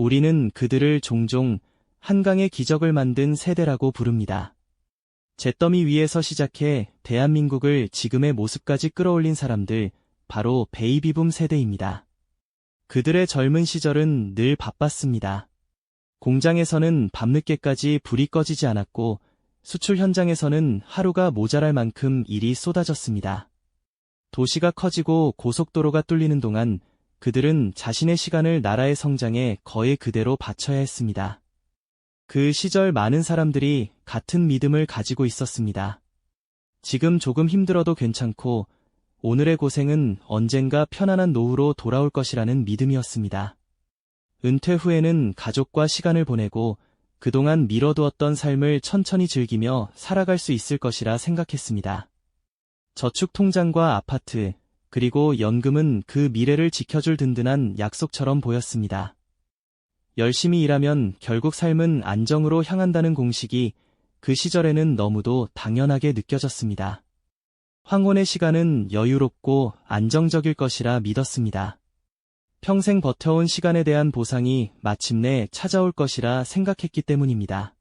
우리는 그들을 종종 한강의 기적을 만든 세대라고 부릅니다. 잿더미 위에서 시작해 대한민국을 지금의 모습까지 끌어올린 사람들, 바로 베이비붐 세대입니다. 그들의 젊은 시절은 늘 바빴습니다. 공장에서는 밤늦게까지 불이 꺼지지 않았고 수출 현장에서는 하루가 모자랄 만큼 일이 쏟아졌습니다. 도시가 커지고 고속도로가 뚫리는 동안 그들은 자신의 시간을 나라의 성장에 거의 그대로 바쳐야 했습니다. 그 시절 많은 사람들이 같은 믿음을 가지고 있었습니다. 지금 조금 힘들어도 괜찮고 오늘의 고생은 언젠가 편안한 노후로 돌아올 것이라는 믿음이었습니다. 은퇴 후에는 가족과 시간을 보내고 그동안 미뤄두었던 삶을 천천히 즐기며 살아갈 수 있을 것이라 생각했습니다. 저축 통장과 아파트, 그리고 연금은 그 미래를 지켜줄 든든한 약속처럼 보였습니다. 열심히 일하면 결국 삶은 안정으로 향한다는 공식이 그 시절에는 너무도 당연하게 느껴졌습니다. 황혼의 시간은 여유롭고 안정적일 것이라 믿었습니다. 평생 버텨온 시간에 대한 보상이 마침내 찾아올 것이라 생각했기 때문입니다.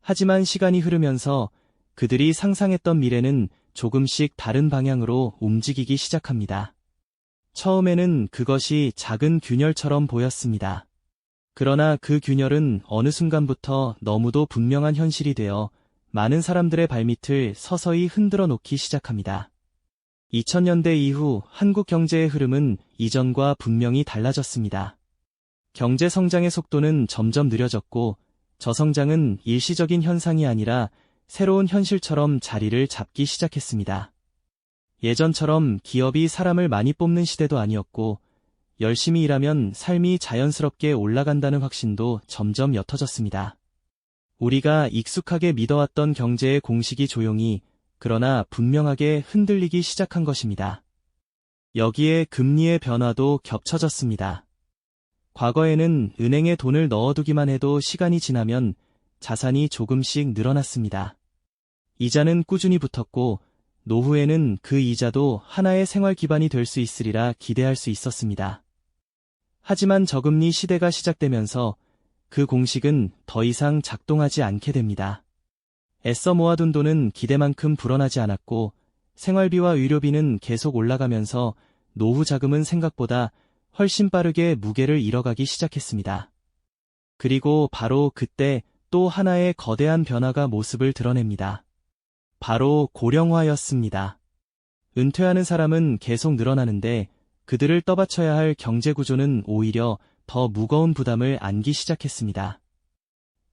하지만 시간이 흐르면서 그들이 상상했던 미래는 조금씩 다른 방향으로 움직이기 시작합니다. 처음에는 그것이 작은 균열처럼 보였습니다. 그러나 그 균열은 어느 순간부터 너무도 분명한 현실이 되어 많은 사람들의 발밑을 서서히 흔들어 놓기 시작합니다. 2000년대 이후 한국 경제의 흐름은 이전과 분명히 달라졌습니다. 경제 성장의 속도는 점점 느려졌고 저성장은 일시적인 현상이 아니라 새로운 현실처럼 자리를 잡기 시작했습니다. 예전처럼 기업이 사람을 많이 뽑는 시대도 아니었고 열심히 일하면 삶이 자연스럽게 올라간다는 확신도 점점 옅어졌습니다. 우리가 익숙하게 믿어왔던 경제의 공식이 조용히 그러나 분명하게 흔들리기 시작한 것입니다. 여기에 금리의 변화도 겹쳐졌습니다. 과거에는 은행에 돈을 넣어두기만 해도 시간이 지나면 자산이 조금씩 늘어났습니다. 이자는 꾸준히 붙었고 노후에는 그 이자도 하나의 생활 기반이 될 수 있으리라 기대할 수 있었습니다. 하지만 저금리 시대가 시작되면서 그 공식은 더 이상 작동하지 않게 됩니다. 애써 모아둔 돈은 기대만큼 불어나지 않았고 생활비와 의료비는 계속 올라가면서 노후 자금은 생각보다 훨씬 빠르게 무게를 잃어가기 시작했습니다. 그리고 바로 그때 또 하나의 거대한 변화가 모습을 드러냅니다. 바로 고령화였습니다. 은퇴하는 사람은 계속 늘어나는데 그들을 떠받쳐야 할 경제 구조는 오히려 더 무거운 부담을 안기 시작했습니다.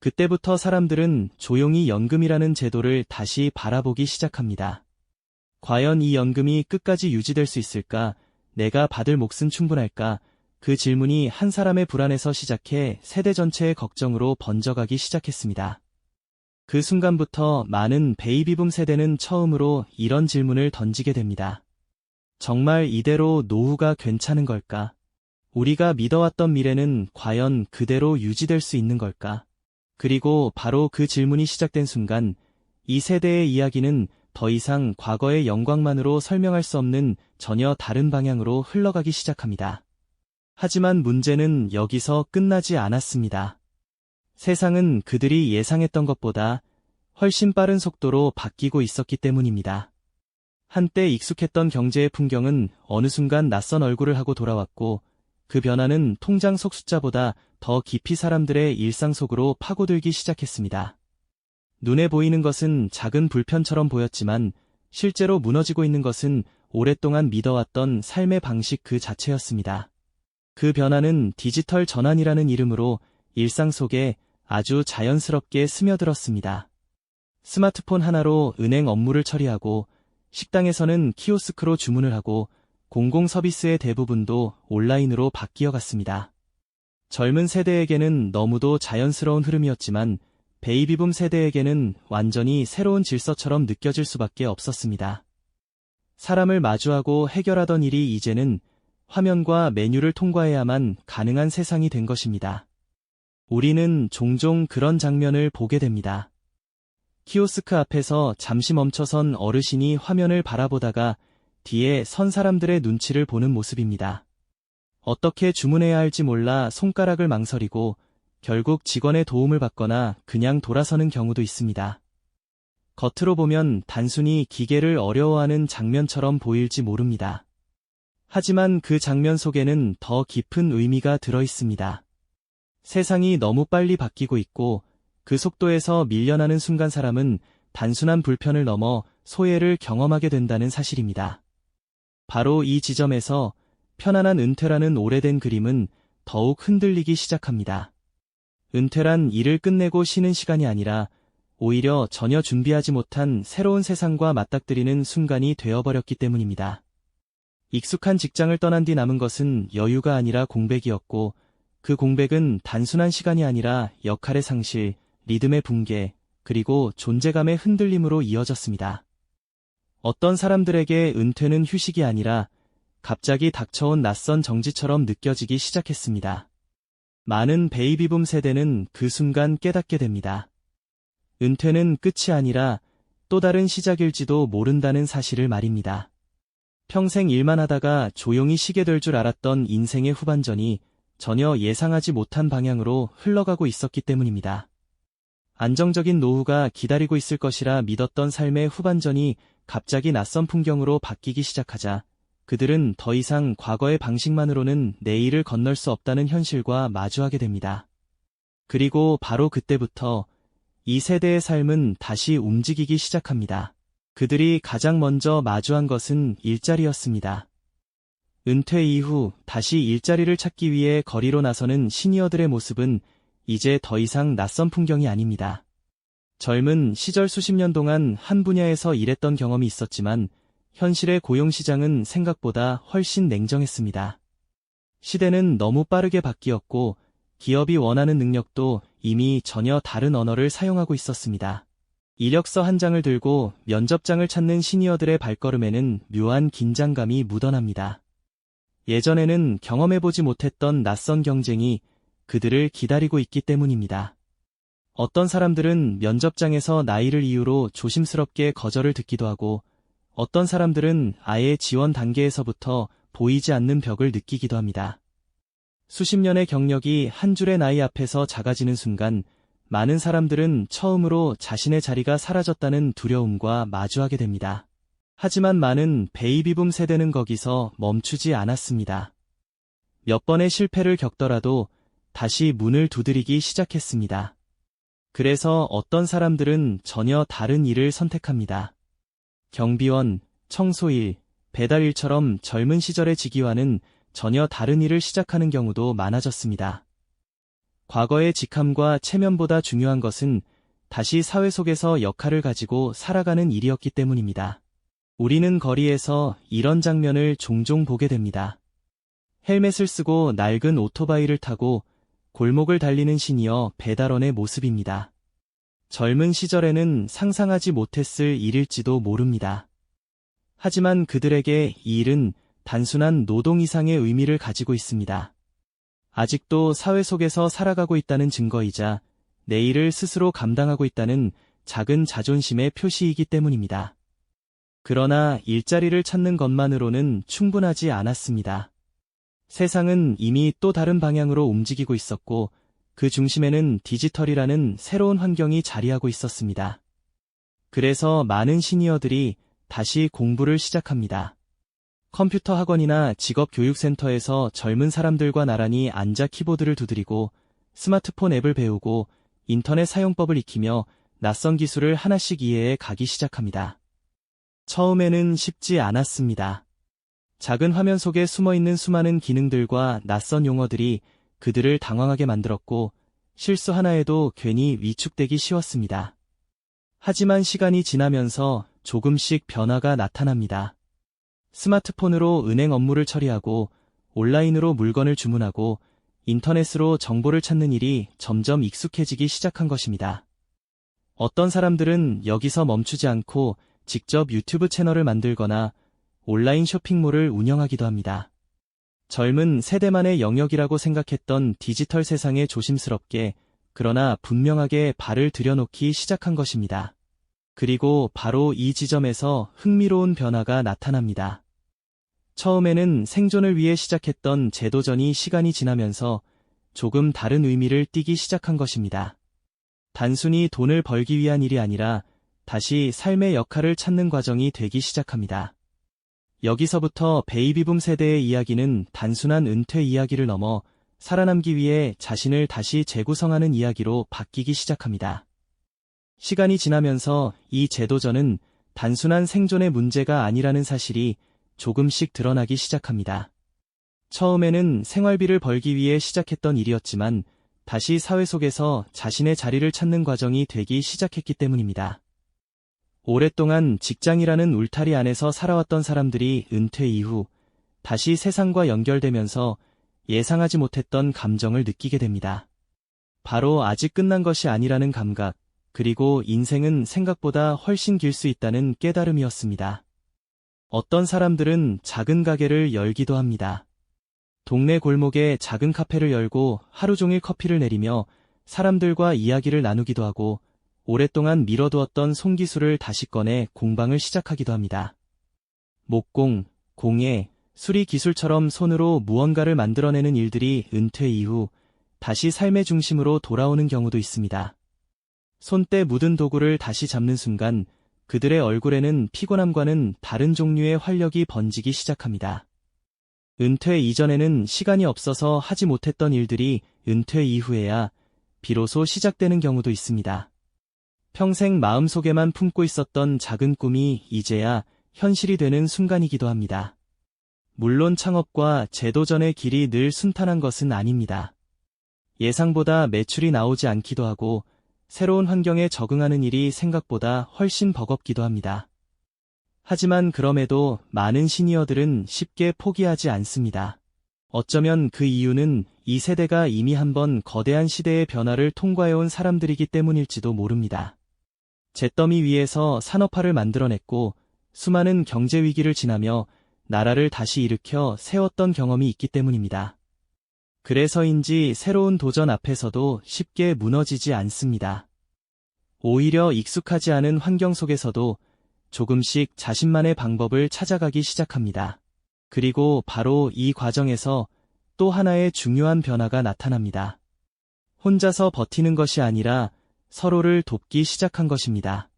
그때부터 사람들은 조용히 연금이라는 제도를 다시 바라보기 시작합니다. 과연 이 연금이 끝까지 유지될 수 있을까? 내가 받을 몫은 충분할까? 그 질문이 한 사람의 불안에서 시작해 세대 전체의 걱정으로 번져가기 시작했습니다. 그 순간부터 많은 베이비붐 세대는 처음으로 이런 질문을 던지게 됩니다. 정말 이대로 노후가 괜찮은 걸까? 우리가 믿어왔던 미래는 과연 그대로 유지될 수 있는 걸까? 그리고 바로 그 질문이 시작된 순간 이 세대의 이야기는 더 이상 과거의 영광만으로 설명할 수 없는 전혀 다른 방향으로 흘러가기 시작합니다. 하지만 문제는 여기서 끝나지 않았습니다. 세상은 그들이 예상했던 것보다 훨씬 빠른 속도로 바뀌고 있었기 때문입니다. 한때 익숙했던 경제의 풍경은 어느 순간 낯선 얼굴을 하고 돌아왔고 그 변화는 통장 속 숫자보다 더 깊이 사람들의 일상 속으로 파고들기 시작했습니다. 눈에 보이는 것은 작은 불편처럼 보였지만 실제로 무너지고 있는 것은 오랫동안 믿어왔던 삶의 방식 그 자체였습니다. 그 변화는 디지털 전환이라는 이름으로 일상 속에 아주 자연스럽게 스며들었습니다. 스마트폰 하나로 은행 업무를 처리하고 식당에서는 키오스크로 주문을 하고 공공 서비스의 대부분도 온라인으로 바뀌어 갔습니다. 젊은 세대에게는 너무도 자연스러운 흐름이었지만 베이비붐 세대에게는 완전히 새로운 질서처럼 느껴질 수밖에 없었습니다. 사람을 마주하고 해결하던 일이 이제는 화면과 메뉴를 통과해야만 가능한 세상이 된 것입니다. 우리는 종종 그런 장면을 보게 됩니다. 키오스크 앞에서 잠시 멈춰선 어르신이 화면을 바라보다가 뒤에 선 사람들의 눈치를 보는 모습입니다. 어떻게 주문해야 할지 몰라 손가락을 망설이고 결국 직원의 도움을 받거나 그냥 돌아서는 경우도 있습니다. 겉으로 보면 단순히 기계를 어려워하는 장면처럼 보일지 모릅니다. 하지만 그 장면 속에는 더 깊은 의미가 들어 있습니다. 세상이 너무 빨리 바뀌고 있고 그 속도에서 밀려나는 순간 사람은 단순한 불편을 넘어 소외를 경험하게 된다는 사실입니다. 바로 이 지점에서 편안한 은퇴라는 오래된 그림은 더욱 흔들리기 시작합니다. 은퇴란 일을 끝내고 쉬는 시간이 아니라 오히려 전혀 준비하지 못한 새로운 세상과 맞닥뜨리는 순간이 되어버렸기 때문입니다. 익숙한 직장을 떠난 뒤 남은 것은 여유가 아니라 공백이었고 그 공백은 단순한 시간이 아니라 역할의 상실, 리듬의 붕괴, 그리고 존재감의 흔들림으로 이어졌습니다. 어떤 사람들에게 은퇴는 휴식이 아니라 갑자기 닥쳐온 낯선 정지처럼 느껴지기 시작했습니다. 많은 베이비붐 세대는 그 순간 깨닫게 됩니다. 은퇴는 끝이 아니라 또 다른 시작일지도 모른다는 사실을 말입니다. 평생 일만 하다가 조용히 쉬게 될 줄 알았던 인생의 후반전이 전혀 예상하지 못한 방향으로 흘러가고 있었기 때문입니다. 안정적인 노후가 기다리고 있을 것이라 믿었던 삶의 후반전이 갑자기 낯선 풍경으로 바뀌기 시작하자 그들은 더 이상 과거의 방식만으로는 내일을 건널 수 없다는 현실과 마주하게 됩니다. 그리고 바로 그때부터 이 세대의 삶은 다시 움직이기 시작합니다. 그들이 가장 먼저 마주한 것은 일자리였습니다. 은퇴 이후 다시 일자리를 찾기 위해 거리로 나서는 시니어들의 모습은 이제 더 이상 낯선 풍경이 아닙니다. 젊은 시절 수십 년 동안 한 분야에서 일했던 경험이 있었지만 현실의 고용시장은 생각보다 훨씬 냉정했습니다. 시대는 너무 빠르게 바뀌었고 기업이 원하는 능력도 이미 전혀 다른 언어를 사용하고 있었습니다. 이력서 한 장을 들고 면접장을 찾는 시니어들의 발걸음에는 묘한 긴장감이 묻어납니다. 예전에는 경험해보지 못했던 낯선 경쟁이 그들을 기다리고 있기 때문입니다. 어떤 사람들은 면접장에서 나이를 이유로 조심스럽게 거절을 듣기도 하고 어떤 사람들은 아예 지원 단계에서부터 보이지 않는 벽을 느끼기도 합니다. 수십 년의 경력이 한 줄의 나이 앞에서 작아지는 순간 많은 사람들은 처음으로 자신의 자리가 사라졌다는 두려움과 마주하게 됩니다. 하지만 많은 베이비붐 세대는 거기서 멈추지 않았습니다. 몇 번의 실패를 겪더라도 다시 문을 두드리기 시작했습니다. 그래서 어떤 사람들은 전혀 다른 일을 선택합니다. 경비원, 청소일, 배달일처럼 젊은 시절의 직위와는 전혀 다른 일을 시작하는 경우도 많아졌습니다. 과거의 직함과 체면보다 중요한 것은 다시 사회 속에서 역할을 가지고 살아가는 일이었기 때문입니다. 우리는 거리에서 이런 장면을 종종 보게 됩니다. 헬멧을 쓰고 낡은 오토바이를 타고 골목을 달리는 시니어 배달원의 모습입니다. 젊은 시절에는 상상하지 못했을 일일지도 모릅니다. 하지만 그들에게 이 일은 단순한 노동 이상의 의미를 가지고 있습니다. 아직도 사회 속에서 살아가고 있다는 증거이자 내일을 스스로 감당하고 있다는 작은 자존심의 표시이기 때문입니다. 그러나 일자리를 찾는 것만으로는 충분하지 않았습니다. 세상은 이미 또 다른 방향으로 움직이고 있었고 그 중심에는 디지털이라는 새로운 환경이 자리하고 있었습니다. 그래서 많은 시니어들이 다시 공부를 시작합니다. 컴퓨터 학원이나 직업교육센터에서 젊은 사람들과 나란히 앉아 키보드를 두드리고 스마트폰 앱을 배우고 인터넷 사용법을 익히며 낯선 기술을 하나씩 이해해 가기 시작합니다. 처음에는 쉽지 않았습니다. 작은 화면 속에 숨어있는 수많은 기능들과 낯선 용어들이 그들을 당황하게 만들었고 실수 하나에도 괜히 위축되기 쉬웠습니다. 하지만 시간이 지나면서 조금씩 변화가 나타납니다. 스마트폰으로 은행 업무를 처리하고 온라인으로 물건을 주문하고 인터넷으로 정보를 찾는 일이 점점 익숙해지기 시작한 것입니다. 어떤 사람들은 여기서 멈추지 않고 직접 유튜브 채널을 만들거나 온라인 쇼핑몰을 운영하기도 합니다. 젊은 세대만의 영역이라고 생각했던 디지털 세상에 조심스럽게 그러나 분명하게 발을 들여놓기 시작한 것입니다. 그리고 바로 이 지점에서 흥미로운 변화가 나타납니다. 처음에는 생존을 위해 시작했던 제도전이 시간이 지나면서 조금 다른 의미를 띠기 시작한 것입니다. 단순히 돈을 벌기 위한 일이 아니라 다시 삶의 역할을 찾는 과정이 되기 시작합니다. 여기서부터 베이비붐 세대의 이야기는 단순한 은퇴 이야기를 넘어 살아남기 위해 자신을 다시 재구성하는 이야기로 바뀌기 시작합니다. 시간이 지나면서 이 제도전은 단순한 생존의 문제가 아니라는 사실이 조금씩 드러나기 시작합니다. 처음에는 생활비를 벌기 위해 시작했던 일이었지만 다시 사회 속에서 자신의 자리를 찾는 과정이 되기 시작했기 때문입니다. 오랫동안 직장이라는 울타리 안에서 살아왔던 사람들이 은퇴 이후 다시 세상과 연결되면서 예상하지 못했던 감정을 느끼게 됩니다. 바로 아직 끝난 것이 아니라는 감각, 그리고 인생은 생각보다 훨씬 길 수 있다는 깨달음이었습니다. 어떤 사람들은 작은 가게를 열기도 합니다. 동네 골목에 작은 카페를 열고 하루 종일 커피를 내리며 사람들과 이야기를 나누기도 하고 오랫동안 미뤄두었던 손기술을 다시 꺼내 공방을 시작하기도 합니다. 목공, 공예, 수리 기술처럼 손으로 무언가를 만들어내는 일들이 은퇴 이후 다시 삶의 중심으로 돌아오는 경우도 있습니다. 손때 묻은 도구를 다시 잡는 순간 그들의 얼굴에는 피곤함과는 다른 종류의 활력이 번지기 시작합니다. 은퇴 이전에는 시간이 없어서 하지 못했던 일들이 은퇴 이후에야 비로소 시작되는 경우도 있습니다. 평생 마음속에만 품고 있었던 작은 꿈이 이제야 현실이 되는 순간이기도 합니다. 물론 창업과 제도전의 길이 늘 순탄한 것은 아닙니다. 예상보다 매출이 나오지 않기도 하고 새로운 환경에 적응하는 일이 생각보다 훨씬 버겁기도 합니다. 하지만 그럼에도 많은 시니어들은 쉽게 포기하지 않습니다. 어쩌면 그 이유는 이 세대가 이미 한번 거대한 시대의 변화를 통과해온 사람들이기 때문일지도 모릅니다. 잿더미 위에서 산업화를 만들어냈고 수많은 경제 위기를 지나며 나라를 다시 일으켜 세웠던 경험이 있기 때문입니다. 그래서인지 새로운 도전 앞에서도 쉽게 무너지지 않습니다. 오히려 익숙하지 않은 환경 속에서도 조금씩 자신만의 방법을 찾아가기 시작합니다. 그리고 바로 이 과정에서 또 하나의 중요한 변화가 나타납니다. 혼자서 버티는 것이 아니라 서로를 돕기 시작한 것입니다.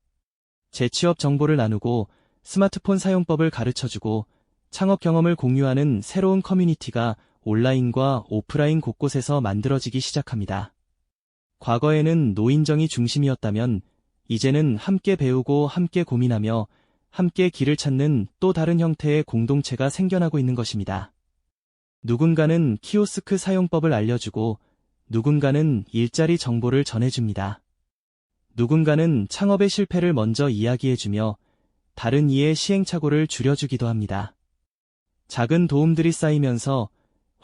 재취업 정보를 나누고 스마트폰 사용법을 가르쳐주고 창업 경험을 공유하는 새로운 커뮤니티가 온라인과 오프라인 곳곳에서 만들어지기 시작합니다. 과거에는 노인정이 중심이었다면 이제는 함께 배우고 함께 고민하며 함께 길을 찾는 또 다른 형태의 공동체가 생겨나고 있는 것입니다. 누군가는 키오스크 사용법을 알려주고 누군가는 일자리 정보를 전해줍니다. 누군가는 창업의 실패를 먼저 이야기해주며 다른 이의 시행착오를 줄여주기도 합니다. 작은 도움들이 쌓이면서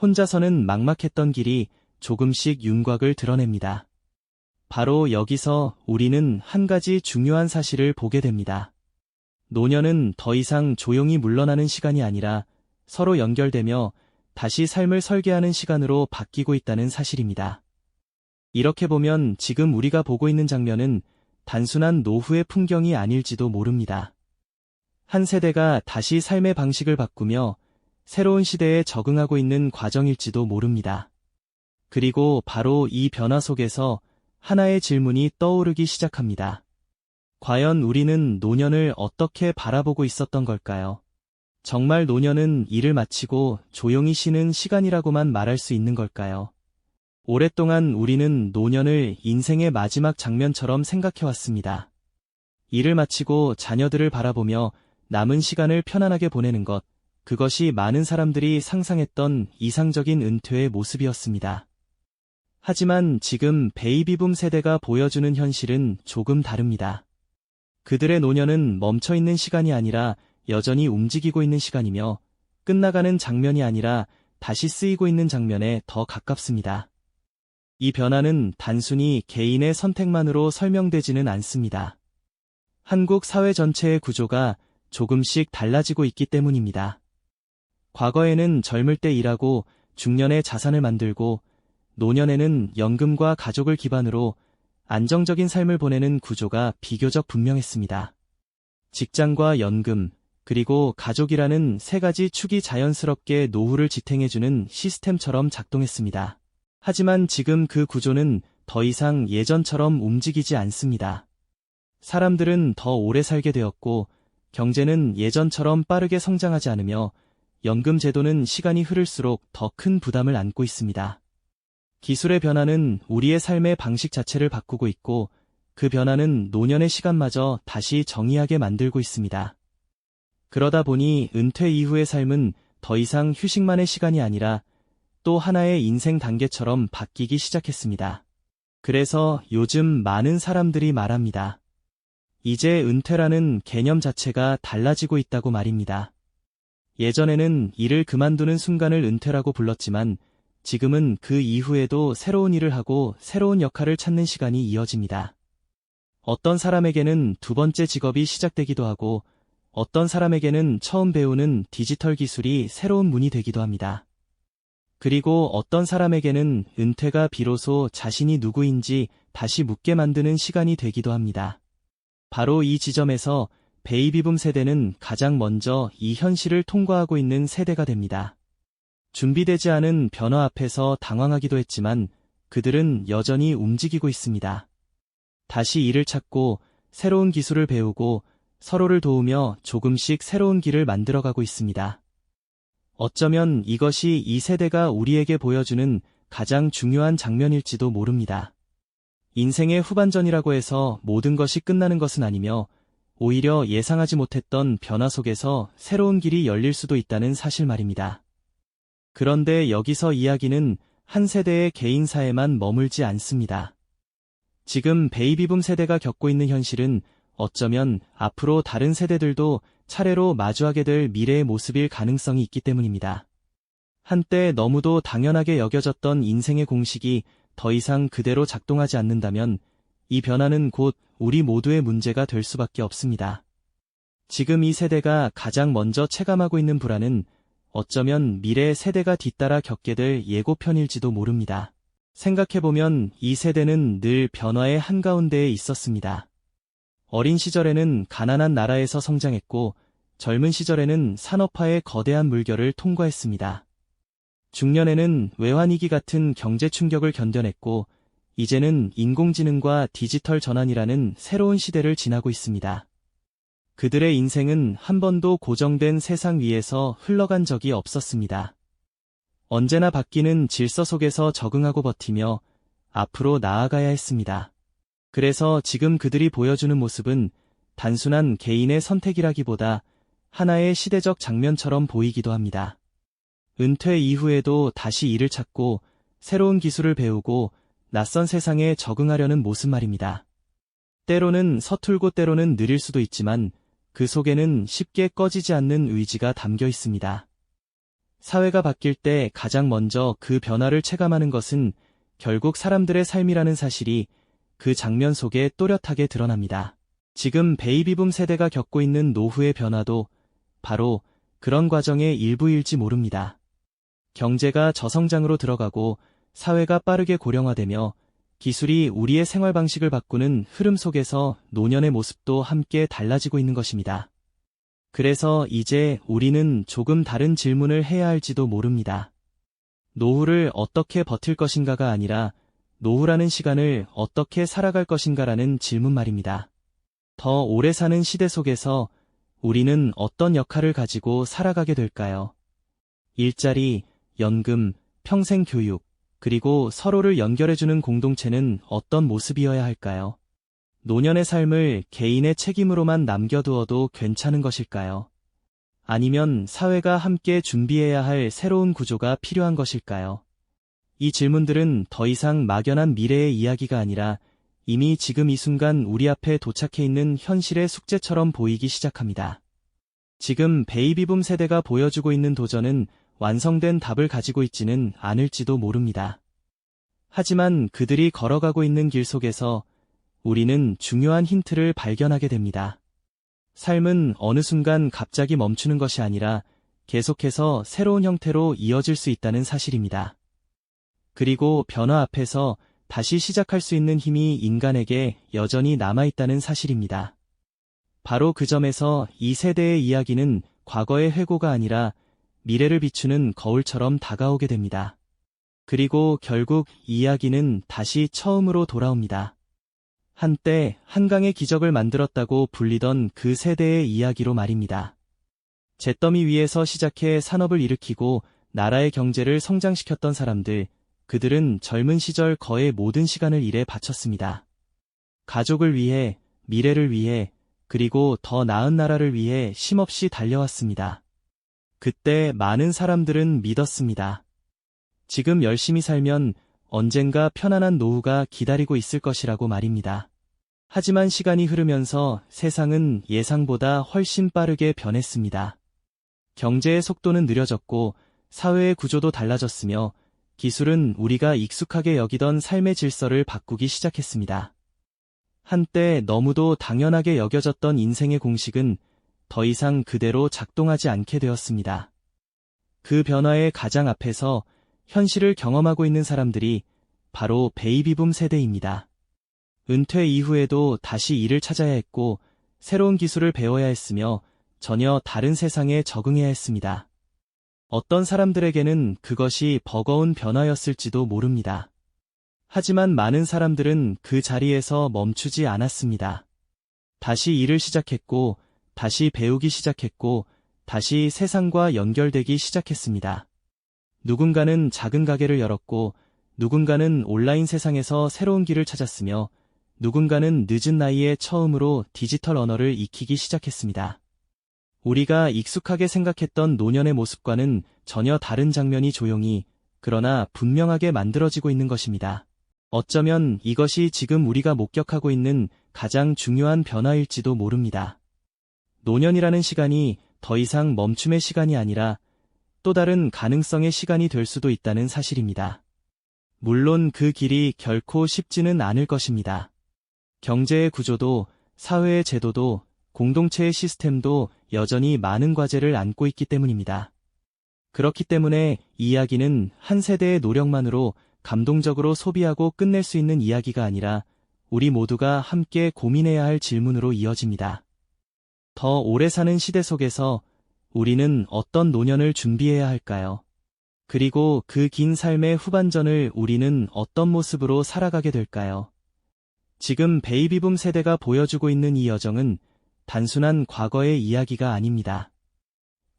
혼자서는 막막했던 길이 조금씩 윤곽을 드러냅니다. 바로 여기서 우리는 한 가지 중요한 사실을 보게 됩니다. 노년은 더 이상 조용히 물러나는 시간이 아니라 서로 연결되며 다시 삶을 설계하는 시간으로 바뀌고 있다는 사실입니다. 이렇게 보면 지금 우리가 보고 있는 장면은 단순한 노후의 풍경이 아닐지도 모릅니다. 한 세대가 다시 삶의 방식을 바꾸며 새로운 시대에 적응하고 있는 과정일지도 모릅니다. 그리고 바로 이 변화 속에서 하나의 질문이 떠오르기 시작합니다. 과연 우리는 노년을 어떻게 바라보고 있었던 걸까요? 정말 노년은 일을 마치고 조용히 쉬는 시간이라고만 말할 수 있는 걸까요? 오랫동안 우리는 노년을 인생의 마지막 장면처럼 생각해왔습니다. 일을 마치고 자녀들을 바라보며 남은 시간을 편안하게 보내는 것, 그것이 많은 사람들이 상상했던 이상적인 은퇴의 모습이었습니다. 하지만 지금 베이비붐 세대가 보여주는 현실은 조금 다릅니다. 그들의 노년은 멈춰있는 시간이 아니라 여전히 움직이고 있는 시간이며 끝나가는 장면이 아니라 다시 쓰이고 있는 장면에 더 가깝습니다. 이 변화는 단순히 개인의 선택만으로 설명되지는 않습니다. 한국 사회 전체의 구조가 조금씩 달라지고 있기 때문입니다. 과거에는 젊을 때 일하고 중년에 자산을 만들고 노년에는 연금과 가족을 기반으로 안정적인 삶을 보내는 구조가 비교적 분명했습니다. 직장과 연금, 그리고 가족이라는 세 가지 축이 자연스럽게 노후를 지탱해주는 시스템처럼 작동했습니다. 하지만 지금 그 구조는 더 이상 예전처럼 움직이지 않습니다. 사람들은 더 오래 살게 되었고, 경제는 예전처럼 빠르게 성장하지 않으며, 연금 제도는 시간이 흐를수록 더 큰 부담을 안고 있습니다. 기술의 변화는 우리의 삶의 방식 자체를 바꾸고 있고, 그 변화는 노년의 시간마저 다시 정의하게 만들고 있습니다. 그러다 보니 은퇴 이후의 삶은 더 이상 휴식만의 시간이 아니라 또 하나의 인생 단계처럼 바뀌기 시작했습니다. 그래서 요즘 많은 사람들이 말합니다. 이제 은퇴라는 개념 자체가 달라지고 있다고 말입니다. 예전에는 일을 그만두는 순간을 은퇴라고 불렀지만 지금은 그 이후에도 새로운 일을 하고 새로운 역할을 찾는 시간이 이어집니다. 어떤 사람에게는 두 번째 직업이 시작되기도 하고 어떤 사람에게는 처음 배우는 디지털 기술이 새로운 문이 되기도 합니다. 그리고 어떤 사람에게는 은퇴가 비로소 자신이 누구인지 다시 묻게 만드는 시간이 되기도 합니다. 바로 이 지점에서 베이비붐 세대는 가장 먼저 이 현실을 통과하고 있는 세대가 됩니다. 준비되지 않은 변화 앞에서 당황하기도 했지만 그들은 여전히 움직이고 있습니다. 다시 일을 찾고 새로운 기술을 배우고 서로를 도우며 조금씩 새로운 길을 만들어가고 있습니다. 어쩌면 이것이 이 세대가 우리에게 보여주는 가장 중요한 장면일지도 모릅니다. 인생의 후반전이라고 해서 모든 것이 끝나는 것은 아니며 오히려 예상하지 못했던 변화 속에서 새로운 길이 열릴 수도 있다는 사실 말입니다. 그런데 여기서 이야기는 한 세대의 개인사에만 머물지 않습니다. 지금 베이비붐 세대가 겪고 있는 현실은 어쩌면 앞으로 다른 세대들도 차례로 마주하게 될 미래의 모습일 가능성이 있기 때문입니다. 한때 너무도 당연하게 여겨졌던 인생의 공식이 더 이상 그대로 작동하지 않는다면 이 변화는 곧 우리 모두의 문제가 될 수밖에 없습니다. 지금 이 세대가 가장 먼저 체감하고 있는 불안은 어쩌면 미래의 세대가 뒤따라 겪게 될 예고편일지도 모릅니다. 생각해보면 이 세대는 늘 변화의 한가운데에 있었습니다. 어린 시절에는 가난한 나라에서 성장했고 젊은 시절에는 산업화의 거대한 물결을 통과했습니다. 중년에는 외환위기 같은 경제 충격을 견뎌냈고 이제는 인공지능과 디지털 전환이라는 새로운 시대를 지나고 있습니다. 그들의 인생은 한 번도 고정된 세상 위에서 흘러간 적이 없었습니다. 언제나 바뀌는 질서 속에서 적응하고 버티며 앞으로 나아가야 했습니다. 그래서 지금 그들이 보여주는 모습은 단순한 개인의 선택이라기보다 하나의 시대적 장면처럼 보이기도 합니다. 은퇴 이후에도 다시 일을 찾고 새로운 기술을 배우고 낯선 세상에 적응하려는 모습 말입니다. 때로는 서툴고 때로는 느릴 수도 있지만 그 속에는 쉽게 꺼지지 않는 의지가 담겨 있습니다. 사회가 바뀔 때 가장 먼저 그 변화를 체감하는 것은 결국 사람들의 삶이라는 사실이 그 장면 속에 또렷하게 드러납니다. 지금 베이비붐 세대가 겪고 있는 노후의 변화도 바로 그런 과정의 일부일지 모릅니다. 경제가 저성장으로 들어가고 사회가 빠르게 고령화되며 기술이 우리의 생활 방식을 바꾸는 흐름 속에서 노년의 모습도 함께 달라지고 있는 것입니다. 그래서 이제 우리는 조금 다른 질문을 해야 할지도 모릅니다. 노후를 어떻게 버틸 것인가가 아니라 노후라는 시간을 어떻게 살아갈 것인가라는 질문 말입니다. 더 오래 사는 시대 속에서 우리는 어떤 역할을 가지고 살아가게 될까요? 일자리, 연금, 평생 교육, 그리고 서로를 연결해주는 공동체는 어떤 모습이어야 할까요? 노년의 삶을 개인의 책임으로만 남겨두어도 괜찮은 것일까요? 아니면 사회가 함께 준비해야 할 새로운 구조가 필요한 것일까요? 이 질문들은 더 이상 막연한 미래의 이야기가 아니라 이미 지금 이 순간 우리 앞에 도착해 있는 현실의 숙제처럼 보이기 시작합니다. 지금 베이비붐 세대가 보여주고 있는 도전은 완성된 답을 가지고 있지는 않을지도 모릅니다. 하지만 그들이 걸어가고 있는 길 속에서 우리는 중요한 힌트를 발견하게 됩니다. 삶은 어느 순간 갑자기 멈추는 것이 아니라 계속해서 새로운 형태로 이어질 수 있다는 사실입니다. 그리고 변화 앞에서 다시 시작할 수 있는 힘이 인간에게 여전히 남아있다는 사실입니다. 바로 그 점에서 이 세대의 이야기는 과거의 회고가 아니라 미래를 비추는 거울처럼 다가오게 됩니다. 그리고 결국 이야기는 다시 처음으로 돌아옵니다. 한때 한강의 기적을 만들었다고 불리던 그 세대의 이야기로 말입니다. 잿더미 위에서 시작해 산업을 일으키고 나라의 경제를 성장시켰던 사람들, 그들은 젊은 시절 거의 모든 시간을 일에 바쳤습니다. 가족을 위해, 미래를 위해, 그리고 더 나은 나라를 위해 쉼없이 달려왔습니다. 그때 많은 사람들은 믿었습니다. 지금 열심히 살면 언젠가 편안한 노후가 기다리고 있을 것이라고 말입니다. 하지만 시간이 흐르면서 세상은 예상보다 훨씬 빠르게 변했습니다. 경제의 속도는 느려졌고 사회의 구조도 달라졌으며 기술은 우리가 익숙하게 여기던 삶의 질서를 바꾸기 시작했습니다. 한때 너무도 당연하게 여겨졌던 인생의 공식은 더 이상 그대로 작동하지 않게 되었습니다. 그 변화의 가장 앞에서 현실을 경험하고 있는 사람들이 바로 베이비붐 세대입니다. 은퇴 이후에도 다시 일을 찾아야 했고 새로운 기술을 배워야 했으며 전혀 다른 세상에 적응해야 했습니다. 어떤 사람들에게는 그것이 버거운 변화였을지도 모릅니다. 하지만 많은 사람들은 그 자리에서 멈추지 않았습니다. 다시 일을 시작했고, 다시 배우기 시작했고, 다시 세상과 연결되기 시작했습니다. 누군가는 작은 가게를 열었고, 누군가는 온라인 세상에서 새로운 길을 찾았으며, 누군가는 늦은 나이에 처음으로 디지털 언어를 익히기 시작했습니다. 우리가 익숙하게 생각했던 노년의 모습과는 전혀 다른 장면이 조용히, 그러나 분명하게 만들어지고 있는 것입니다. 어쩌면 이것이 지금 우리가 목격하고 있는 가장 중요한 변화일지도 모릅니다. 노년이라는 시간이 더 이상 멈춤의 시간이 아니라 또 다른 가능성의 시간이 될 수도 있다는 사실입니다. 물론 그 길이 결코 쉽지는 않을 것입니다. 경제의 구조도, 사회의 제도도, 공동체의 시스템도 여전히 많은 과제를 안고 있기 때문입니다. 그렇기 때문에 이 이야기는 한 세대의 노력만으로 감동적으로 소비하고 끝낼 수 있는 이야기가 아니라 우리 모두가 함께 고민해야 할 질문으로 이어집니다. 더 오래 사는 시대 속에서 우리는 어떤 노년을 준비해야 할까요? 그리고 그 긴 삶의 후반전을 우리는 어떤 모습으로 살아가게 될까요? 지금 베이비붐 세대가 보여주고 있는 이 여정은 단순한 과거의 이야기가 아닙니다.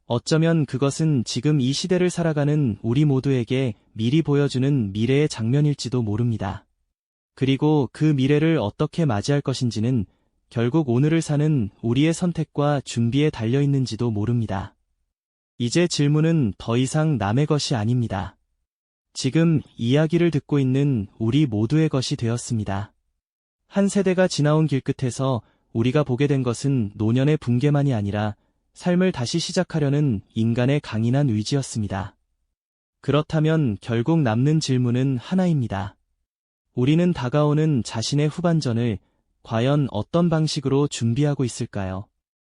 어쩌면 그것은 지금 이 시대를 살아가는 우리 모두에게 미리 보여주는 미래의 장면일지도 모릅니다. 그리고 그 미래를 어떻게 맞이할 것인지는 결국 오늘을 사는 우리의 선택과 준비에 달려 있는지도 모릅니다. 이제 질문은 더 이상 남의 것이 아닙니다. 지금 이야기를 듣고 있는 우리 모두의 것이 되었습니다. 한 세대가 지나온 길끝에서 우리가 보게 된 것은 노년의 붕괴만이 아니라 삶을 다시 시작하려는 인간의 강인한 의지였습니다. 그렇다면 결국 남는 질문은 하나입니다. 우리는 다가오는 자신의 후반전을 과연 어떤 방식으로 준비하고 있을까요?